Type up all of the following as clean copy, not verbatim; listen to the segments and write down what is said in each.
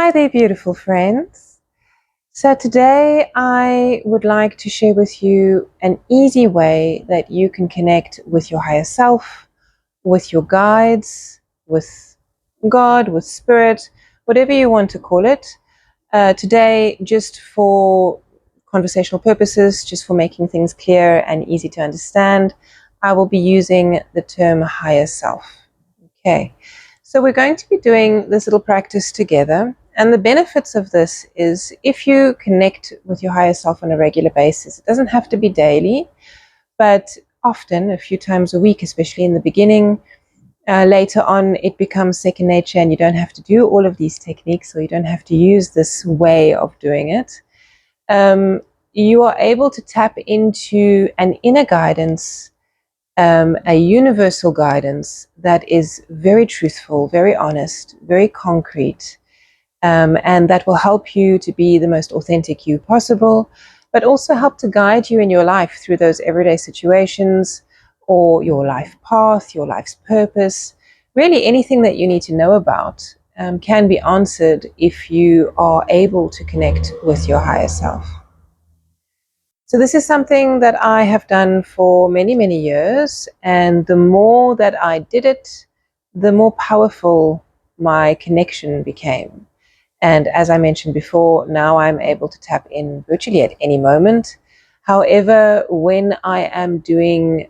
Hi there, beautiful friends. So today I would like to share with you an easy way that you can connect with your higher self, with your guides, with God, with Spirit, whatever you want to call it. Today, just for conversational purposes, just for making things clear and easy to understand, I will be using the term higher self. Okay, so we're going to be doing this little practice together. And the benefits of this is if you connect with your higher self on a regular basis, it doesn't have to be daily, but often, a few times a week, especially in the beginning. Later on, it becomes second nature and you don't have to do all of these techniques, or you don't have to use this way of doing it. You are able to tap into an inner guidance, a universal guidance that is very truthful, very honest, very concrete, and that will help you to be the most authentic you possible, but also help to guide you in your life through those everyday situations or your life path, your life's purpose. Really anything that you need to know about can be answered if you are able to connect with your higher self. So this is something that I have done for many, many years, and the more that I did it, the more powerful my connection became. And as I mentioned before, now I'm able to tap in virtually at any moment. However, when I am doing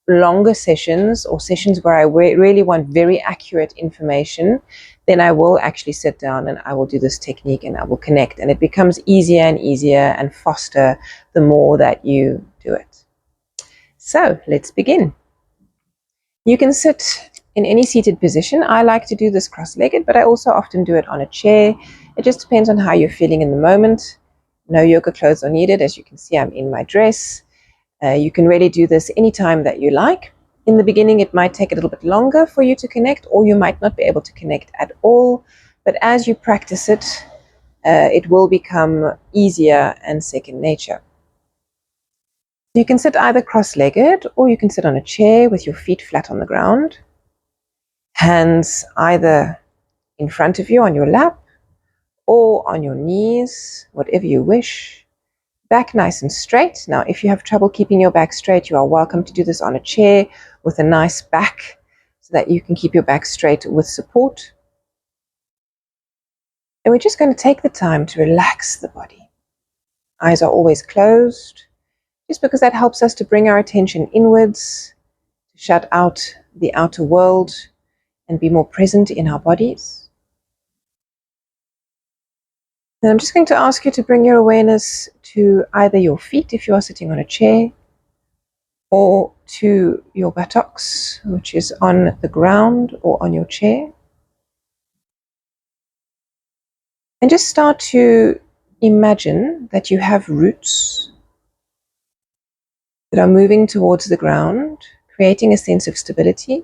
longer sessions or sessions where I really want very accurate information, then I will actually sit down and I will do this technique and I will connect. And it becomes easier and easier and faster the more that you do it. So let's begin. You can sit in any seated position. I like to do this cross-legged, but I also often do it on a chair. It just depends on how you're feeling in the moment. No yoga clothes are needed. As you can see, I'm in my dress. You can really do this anytime that you like. In the beginning, it might take a little bit longer for you to connect, or you might not be able to connect at all. But as you practice it, it will become easier and second nature. You can sit either cross-legged, or you can sit on a chair with your feet flat on the ground. Hands either in front of you on your lap or on your knees, whatever you wish. Back nice and straight. Now, if you have trouble keeping your back straight, you are welcome to do this on a chair with a nice back so that you can keep your back straight with support. And we're just going to take the time to relax the body. Eyes are always closed, just because that helps us to bring our attention inwards, to shut out the outer world and be more present in our bodies. And I'm just going to ask you to bring your awareness to either your feet if you are sitting on a chair, or to your buttocks, which is on the ground or on your chair. And just start to imagine that you have roots that are moving towards the ground, creating a sense of stability,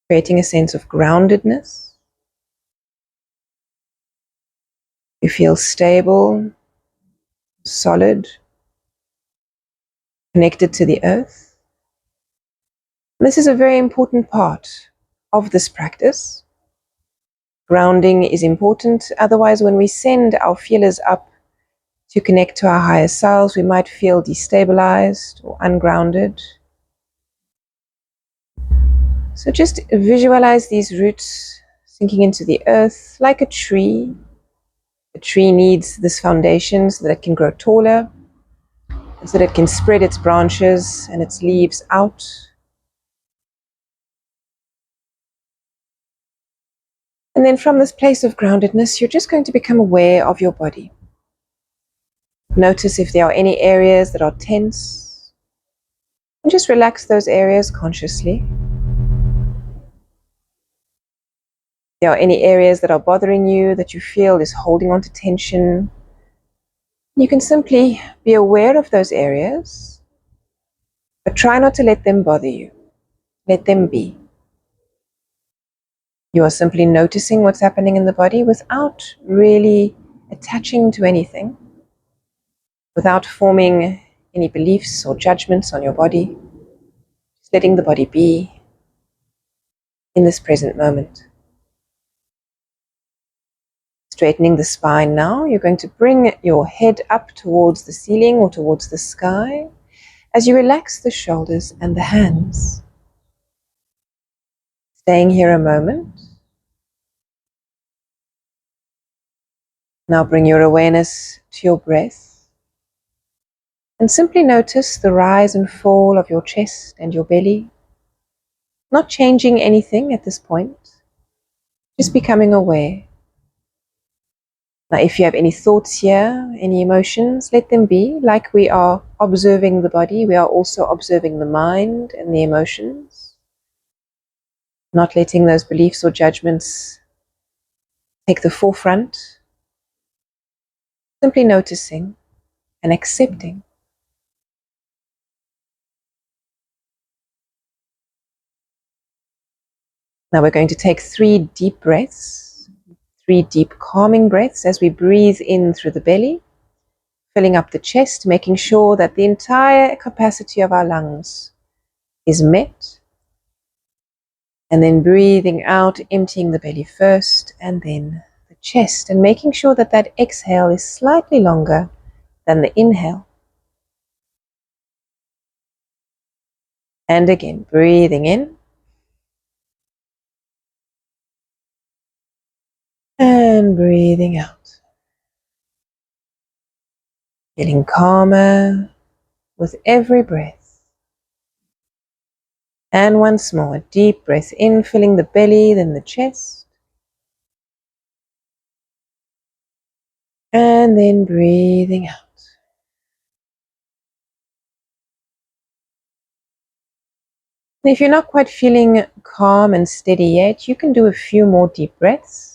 creating a sense of groundedness. You feel stable, solid, connected to the earth. And this is a very important part of this practice. Grounding is important. Otherwise, when we send our feelers up to connect to our higher selves, we might feel destabilized or ungrounded. So just visualize these roots sinking into the earth like a tree. A tree needs this foundation so that it can grow taller, and so that it can spread its branches and its leaves out. And then from this place of groundedness, you're just going to become aware of your body. Notice if there are any areas that are tense, and just relax those areas consciously. If there are any areas that are bothering you, that you feel is holding on to tension, you can simply be aware of those areas, but try not to let them bother you. Let them be. You are simply noticing what's happening in the body without really attaching to anything, without forming any beliefs or judgments on your body, just letting the body be in this present moment. Straightening the spine now, you're going to bring your head up towards the ceiling or towards the sky as you relax the shoulders and the hands. Staying here a moment. Now bring your awareness to your breath and simply notice the rise and fall of your chest and your belly. Not changing anything at this point, just becoming aware. Now, if you have any thoughts here, any emotions, let them be. Like we are observing the body, we are also observing the mind and the emotions. Not letting those beliefs or judgments take the forefront. Simply noticing and accepting. Now we're going to take 3 deep breaths, 3 deep calming breaths as we breathe in through the belly, filling up the chest, making sure that the entire capacity of our lungs is met. And then breathing out, emptying the belly first, and then the chest, and making sure that that exhale is slightly longer than the inhale. And again, breathing in. And breathing out. Feeling calmer with every breath. And once more, a deep breath in, filling the belly, then the chest. And then breathing out. And if you're not quite feeling calm and steady yet, you can do a few more deep breaths.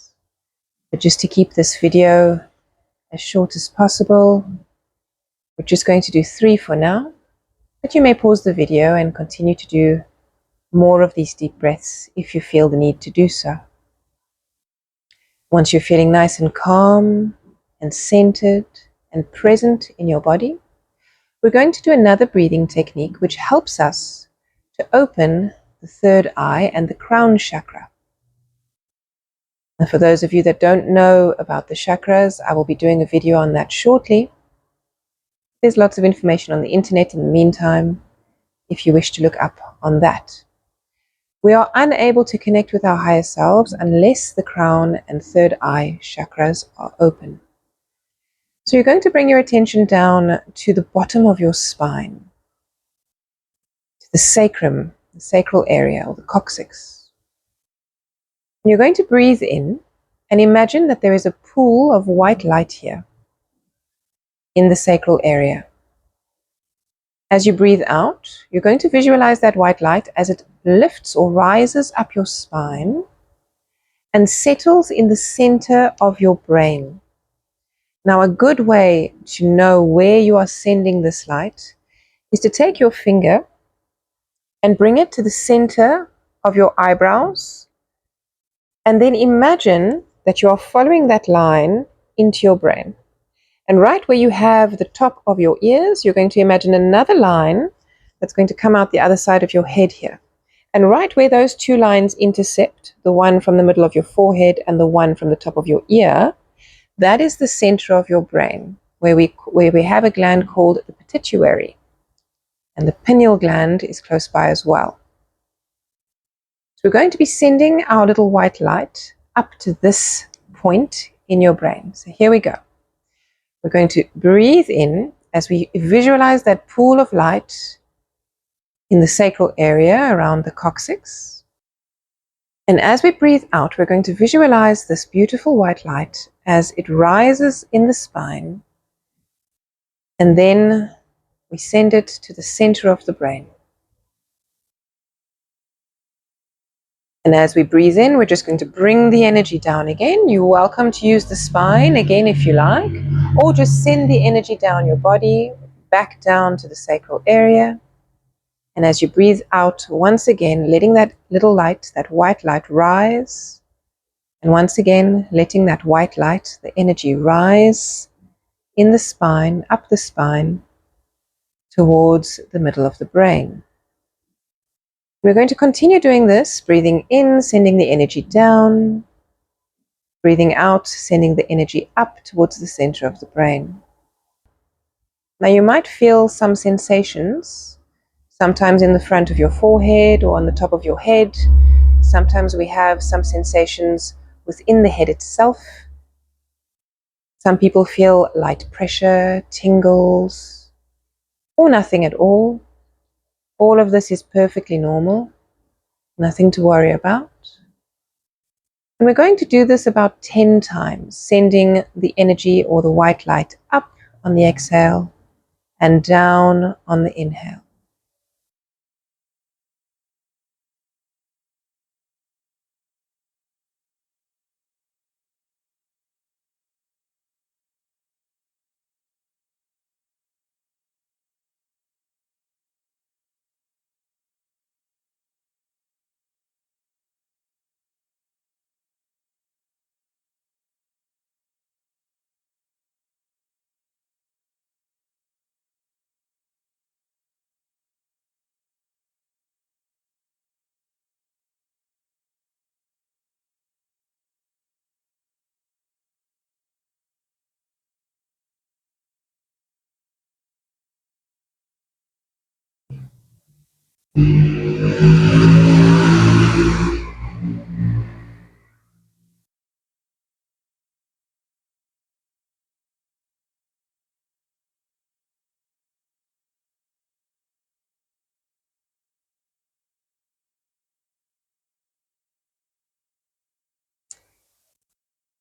But just to keep this video as short as possible, we're just going to do 3 for now. But you may pause the video and continue to do more of these deep breaths if you feel the need to do so. Once you're feeling nice and calm and centered and present in your body, we're going to do another breathing technique which helps us to open the third eye and the crown chakra. And for those of you that don't know about the chakras, I will be doing a video on that shortly. There's lots of information on the internet in the meantime, if you wish to look up on that. We are unable to connect with our higher selves unless the crown and third eye chakras are open. So you're going to bring your attention down to the bottom of your spine, to the sacrum, the sacral area, or the coccyx. And you're going to breathe in and imagine that there is a pool of white light here in the sacral area. As you breathe out, you're going to visualize that white light as it lifts or rises up your spine and settles in the center of your brain. Now, a good way to know where you are sending this light is to take your finger and bring it to the center of your eyebrows, and then imagine that you are following that line into your brain. And right where you have the top of your ears, you're going to imagine another line that's going to come out the other side of your head here. And right where those 2 lines intersect, the one from the middle of your forehead and the one from the top of your ear, that is the center of your brain, where we have a gland called the pituitary. And the pineal gland is close by as well. So we're going to be sending our little white light up to this point in your brain. So here we go. We're going to breathe in as we visualize that pool of light in the sacral area around the coccyx. And as we breathe out, we're going to visualize this beautiful white light as it rises in the spine. And then we send it to the center of the brain. And as we breathe in, we're just going to bring the energy down again. You're welcome to use the spine again if you like, or just send the energy down your body, back down to the sacral area. And as you breathe out, once again, letting that little light, that white light rise. And once again, letting that white light, the energy rise in the spine, up the spine, towards the middle of the brain. We're going to continue doing this, breathing in, sending the energy down, Breathing out, sending the energy up towards the center of the brain. Now you might feel some sensations, sometimes in the front of your forehead or on the top of your head. Sometimes we have some sensations within the head itself. Some people feel light pressure, tingles, or nothing at all. All of this is perfectly normal, nothing to worry about. And we're going to do this about 10 times, sending the energy or the white light up on the exhale and down on the inhale.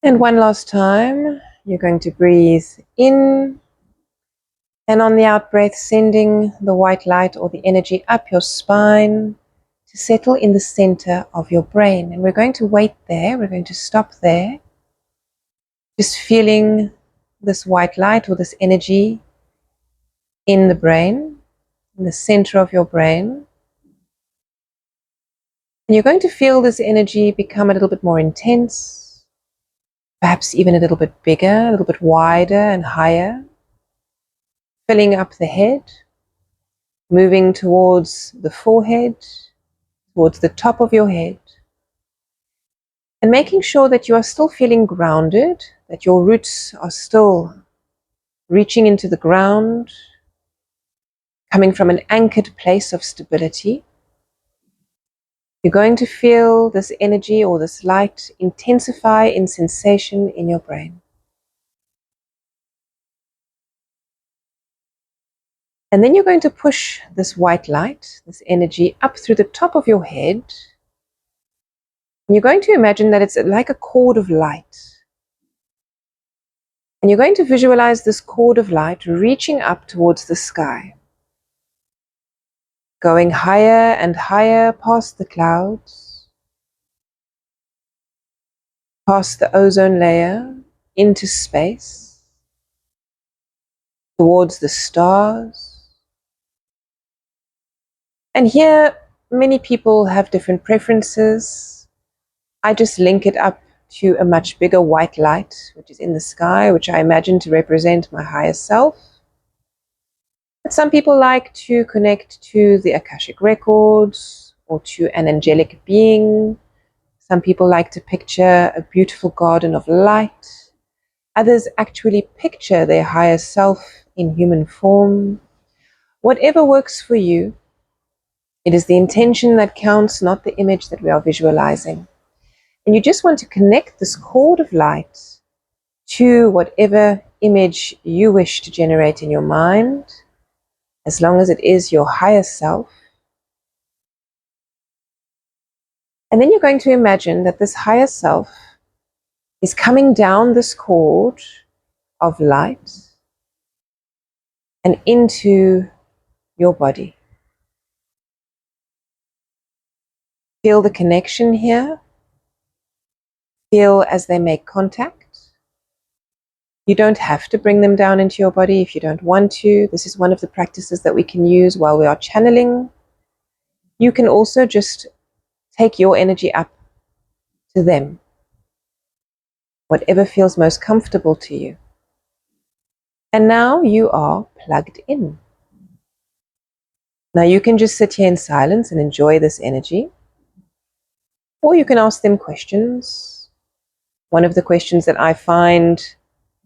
And one last time, you're going to breathe in, and on the out breath, sending the white light or the energy up your spine to settle in the center of your brain. And we're going to wait there, we're going to stop there, just feeling this white light or this energy in the brain, in the center of your brain. And you're going to feel this energy become a little bit more intense, perhaps even a little bit bigger, a little bit wider and higher, filling up the head, moving towards the forehead, towards the top of your head, and making sure that you are still feeling grounded, that your roots are still reaching into the ground, coming from an anchored place of stability. You're going to feel this energy or this light intensify in sensation in your brain. And then you're going to push this white light, this energy, up through the top of your head. And you're going to imagine that it's like a cord of light. And you're going to visualize this cord of light reaching up towards the sky, going higher and higher past the clouds, past the ozone layer, into space, towards the stars. And here, many people have different preferences. I just link it up to a much bigger white light, which is in the sky, which I imagine to represent my higher self. But some people like to connect to the Akashic records or to an angelic being. Some people like to picture a beautiful garden of light. Others actually picture their higher self in human form. Whatever works for you, it is the intention that counts, not the image that we are visualizing. And you just want to connect this cord of light to whatever image you wish to generate in your mind, as long as it is your higher self. And then you're going to imagine that this higher self is coming down this cord of light and into your body. Feel the connection here. Feel as they make contact. You don't have to bring them down into your body if you don't want to. This is one of the practices that we can use while we are channeling. You can also just take your energy up to them, whatever feels most comfortable to you. And now you are plugged in. Now you can just sit here in silence and enjoy this energy, or you can ask them questions. One of the questions that I find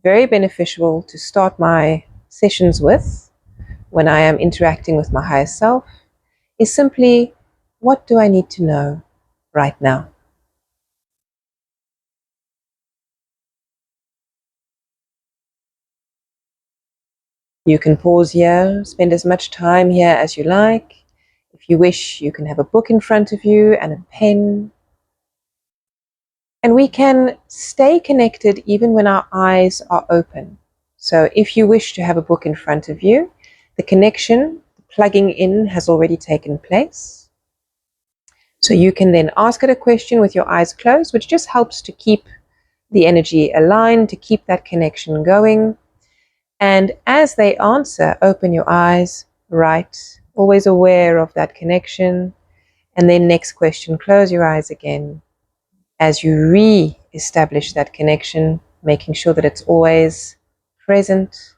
very beneficial to start my sessions with when I am interacting with my higher self is simply, what do I need to know right now? You can pause here, spend as much time here as you like. If you wish, you can have a book in front of you and a pen. And we can stay connected even when our eyes are open. So if you wish to have a book in front of you, the connection, the plugging in has already taken place. So you can then ask it a question with your eyes closed, which just helps to keep the energy aligned, to keep that connection going. And as they answer, open your eyes, write, always aware of that connection. And then next question, close your eyes again. As you re-establish that connection, making sure that it's always present,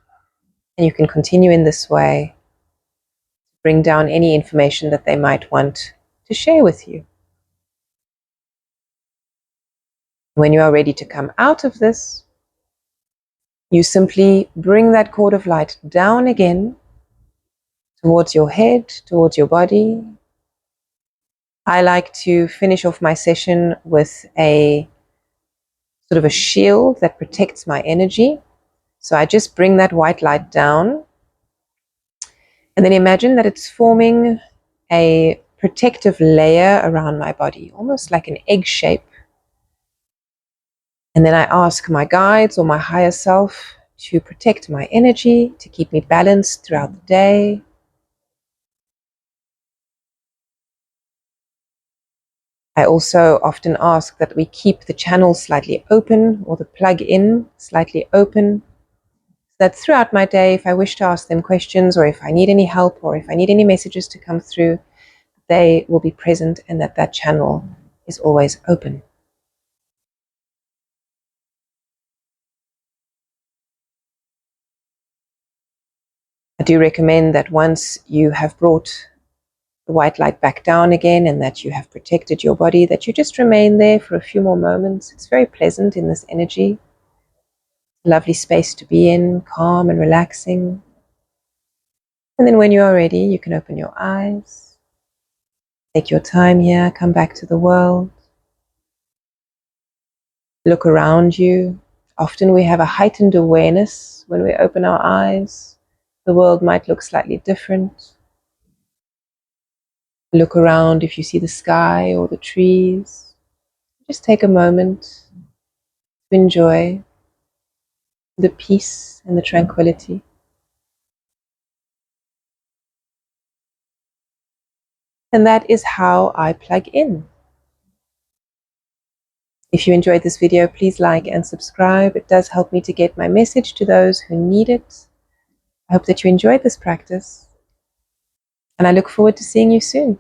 and you can continue in this way, bring down any information that they might want to share with you. When you are ready to come out of this, you simply bring that cord of light down again towards your head, towards your body. I like to finish off my session with a sort of a shield that protects my energy. So I just bring that white light down, and then imagine that it's forming a protective layer around my body, almost like an egg shape. And then I ask my guides or my higher self to protect my energy, to keep me balanced throughout the day. I also often ask that we keep the channel slightly open, or the plug-in slightly open, so that throughout my day, if I wish to ask them questions, or if I need any help, or if I need any messages to come through, they will be present and that channel is always open. I do recommend that once you have brought the white light back down again and that you have protected your body, that you just remain there for a few more moments. It's very pleasant in this energy. Lovely space to be in, calm and relaxing. And then when you are ready, you can open your eyes. Take your time here, come back to the world. Look around you. Often we have a heightened awareness when we open our eyes. The world might look slightly different. Look around if you see the sky or the trees. Just take a moment to enjoy the peace and the tranquility. And that is how I plug in. If you enjoyed this video, please like and subscribe. It does help me to get my message to those who need it. I hope that you enjoyed this practice, and I look forward to seeing you soon.